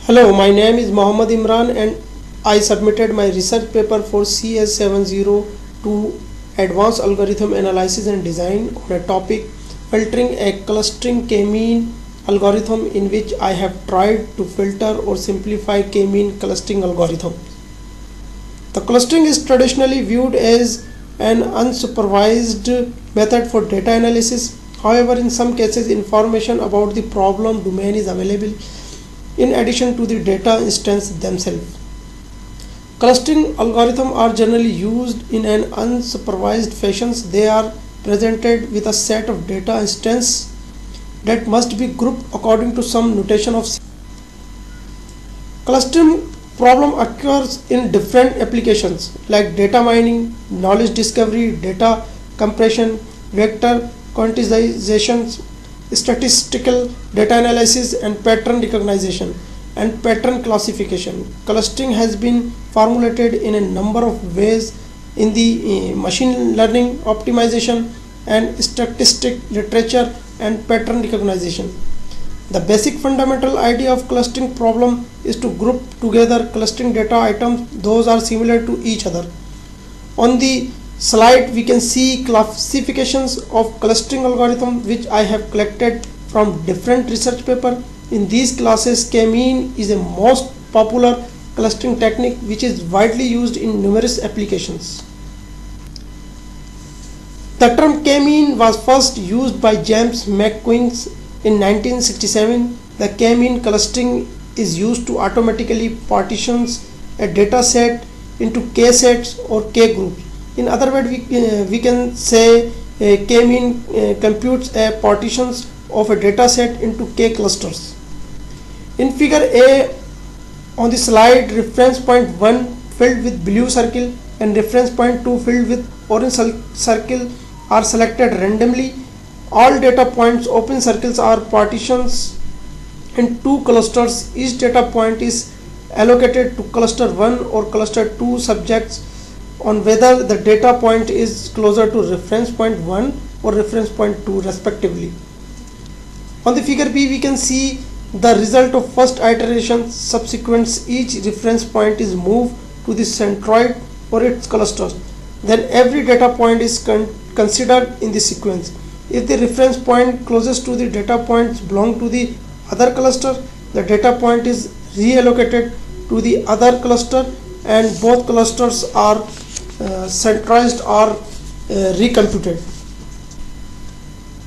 Hello, my name is Mohammad Imran and I submitted my research paper for CS702 Advanced Algorithm Analysis and Design on a topic filtering a clustering k-mean algorithm, in which I have tried to filter or simplify k-mean clustering algorithm. The clustering is traditionally viewed as an unsupervised method for data analysis. However, in some cases, information about the problem domain is available in addition to the data instance themselves. Clustering algorithms are generally used in an unsupervised fashion. They are presented with a set of data instances that must be grouped according to some notation of clustering problem occurs in different applications like data mining, knowledge discovery, data compression, vector quantization, statistical data analysis, and pattern recognition and pattern classification. Clustering has been formulated in a number of ways in the machine learning, optimization, and statistic literature and pattern recognition. The basic fundamental idea of clustering problem is to group together clustering data items those are similar to each other. On the slide we can see classifications of clustering algorithm which I have collected from different research paper. In these classes, k-mean is a most popular clustering technique which is widely used in numerous applications. The term k-mean was first used by James McQueen in 1967. The k-mean clustering is used to automatically partition a data set into k sets or k groups. In other words, we can say k-mean computes a partitions of a data set into k clusters. In figure A on the slide, reference point 1 filled with blue circle and reference point 2 filled with orange circle are selected randomly. All data points open circles are partitions in two clusters. Each data point is allocated to cluster 1 or cluster 2 subjects on whether the data point is closer to reference point 1 or reference point 2 respectively. On the figure B we can see the result of first iteration. Subsequent each reference point is moved to the centroid or its clusters. Then every data point is considered in the sequence. If the reference point closest to the data points belong to the other cluster, the data point is reallocated to the other cluster and both clusters are centralized or recomputed.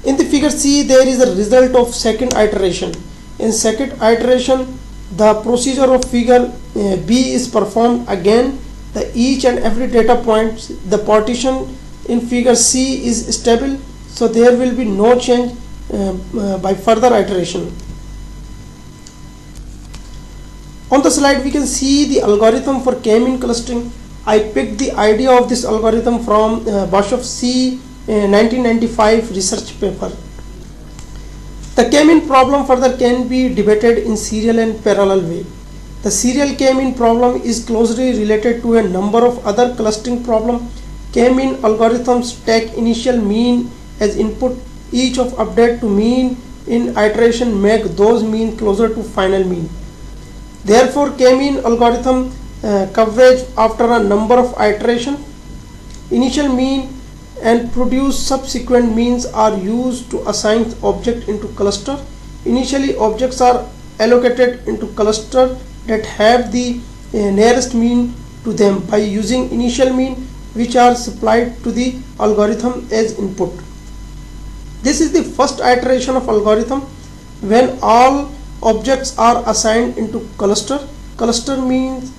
In the figure C there is a result of second iteration. In second iteration the procedure of figure B is performed again. The each and every data point, the partition in figure C is stable, so there will be no change by further iteration. On the slide we can see the algorithm for k-mean clustering. I picked the idea of this algorithm from Bashoff C 1995 research paper. The k-mean problem further can be debated in serial and parallel way. The serial k-mean problem is closely related to a number of other clustering problems. K-mean algorithms take initial mean as input. Each of update to mean in iteration make those mean closer to final mean. Therefore, k-mean algorithm coverage after a number of iteration, initial mean and produce subsequent means are used to assign object into cluster. Initially objects are allocated into cluster that have the nearest mean to them by using initial mean, which are supplied to the algorithm as input. This is the first iteration of algorithm. When all objects are assigned into cluster, cluster means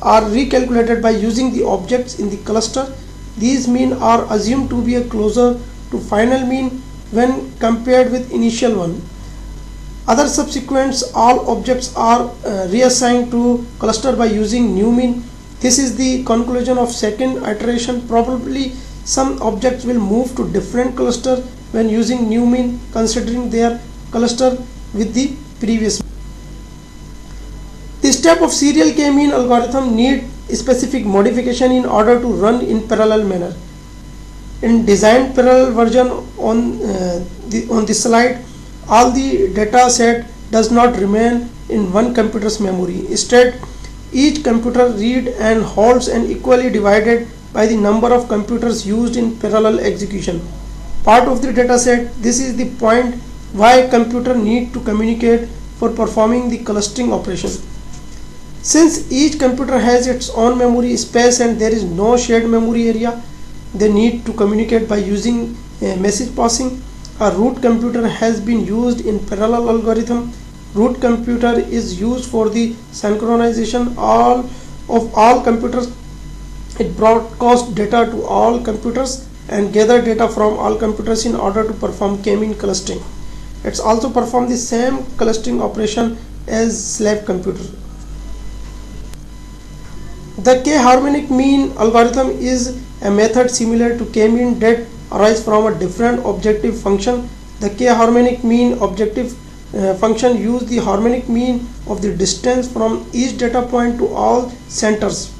are recalculated by using the objects in the cluster. These mean are assumed to be closer to final mean when compared with initial one. Other subsequents, all objects are reassigned to cluster by using new mean. This is the conclusion of second iteration. Probably some objects will move to different cluster when using new mean, considering their cluster with the previous. The step of serial k-mean algorithm need specific modification in order to run in parallel manner. In designed parallel version on the slide, all the data set does not remain in one computer's memory. Instead, each computer reads and holds and equally divided by the number of computers used in parallel execution. Part of the data set. This is the point why computer need to communicate for performing the clustering operation. Since each computer has its own memory space and there is no shared memory area, they need to communicate by using message passing. A root computer has been used in parallel algorithm. Root computer is used for the synchronization of all computers. It broadcasts data to all computers and gather data from all computers in order to perform k-mean clustering. It's also perform the same clustering operation as slave computer. The k-harmonic mean algorithm is a method similar to k-mean that arises from a different objective function. The k-harmonic mean objective function use the harmonic mean of the distance from each data point to all centers.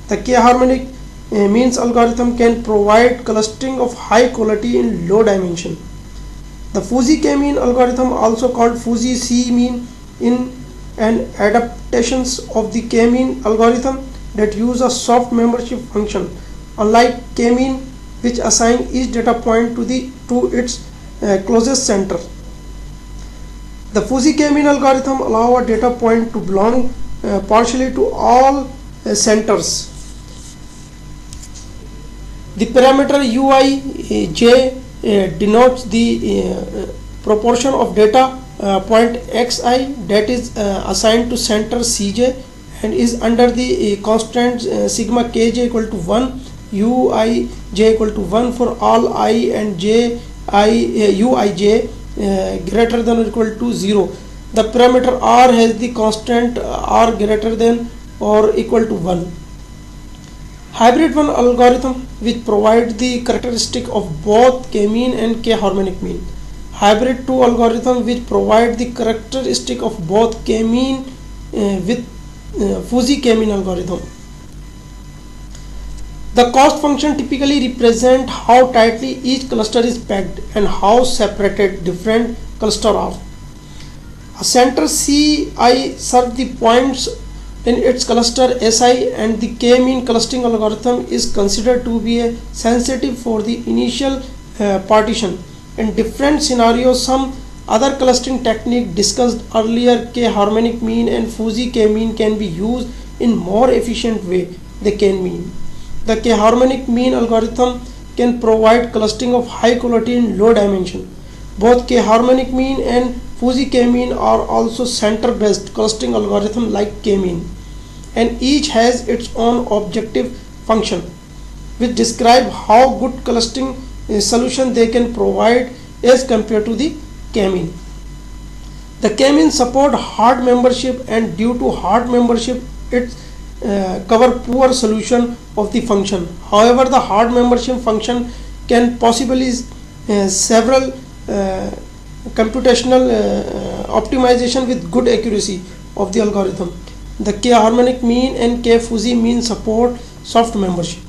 The k-harmonic means algorithm can provide clustering of high quality in low dimension. The fuzzy k-mean algorithm, also called fuzzy c-mean, in an adaptations of the k-mean algorithm that use a soft membership function. Unlike k-mean, which assign each data point to its closest center, the fuzzy k-mean algorithm allow a data point to belong partially to all centers. The parameter uij denotes the proportion of data point xi that is assigned to center cj and is under the constant sigma kj equal to 1, uij equal to 1 for all I and uij greater than or equal to 0. The parameter r has the constant r greater than or equal to 1. Hybrid 1 algorithm, which provides the characteristic of both k-mean and k-harmonic mean. Hybrid 2 algorithm, which provides the characteristic of both k-mean with fuzzy k-mean algorithm. The cost function typically represent how tightly each cluster is packed and how separated different clusters are. A center Ci serves the points in its cluster Si, and the k-mean clustering algorithm is considered to be sensitive for the initial partition. In different scenarios, some other clustering technique discussed earlier, k-harmonic mean and fuzzy k-mean, can be used in more efficient way than k-mean. The k-harmonic mean algorithm can provide clustering of high quality in low dimension. Both k-harmonic mean and fuzzy k-mean are also center-based clustering algorithm like k-mean, and each has its own objective function which describe how good clustering solution they can provide as compared to the k-mean. The k-mean support hard membership, and due to hard membership it cover poor solution of the function. However, the hard membership function can possibly several computational optimization with good accuracy of the algorithm. The k-harmonic mean and k-fuzzy mean support soft membership.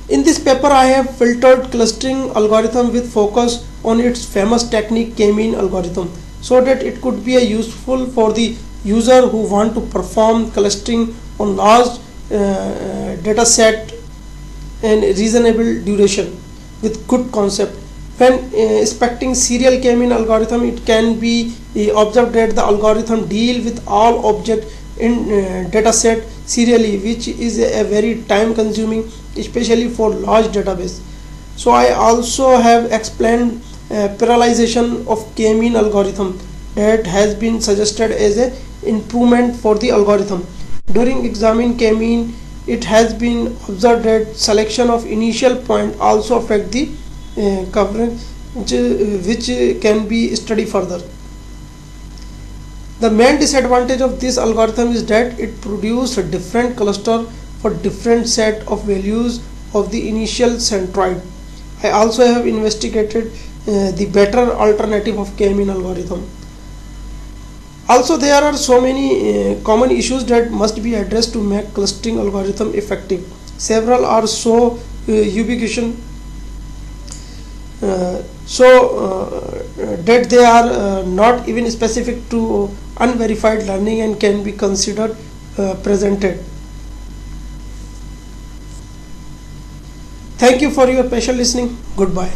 In this paper, I have filtered clustering algorithm with focus on its famous technique k-mean algorithm, so that it could be useful for the user who want to perform clustering on large data set and reasonable duration with good concept. When inspecting serial k-mean algorithm, it can be observed that the algorithm deal with all objects in data set serially, which is a very time consuming, especially for large database. So I also have explained parallelization of k-mean algorithm that has been suggested as a improvement for the algorithm. During examining k-mean, it has been observed that selection of initial point also affect the coverage, which can be studied further. The main disadvantage of this algorithm is that it produces a different cluster for different set of values of the initial centroid. I also have investigated the better alternative of k-mean algorithm. Also, there are so many common issues that must be addressed to make clustering algorithm effective. Several are so ubiquitous. that they are not even specific to unverified learning and can be considered presented. Thank you for your patient listening. Goodbye.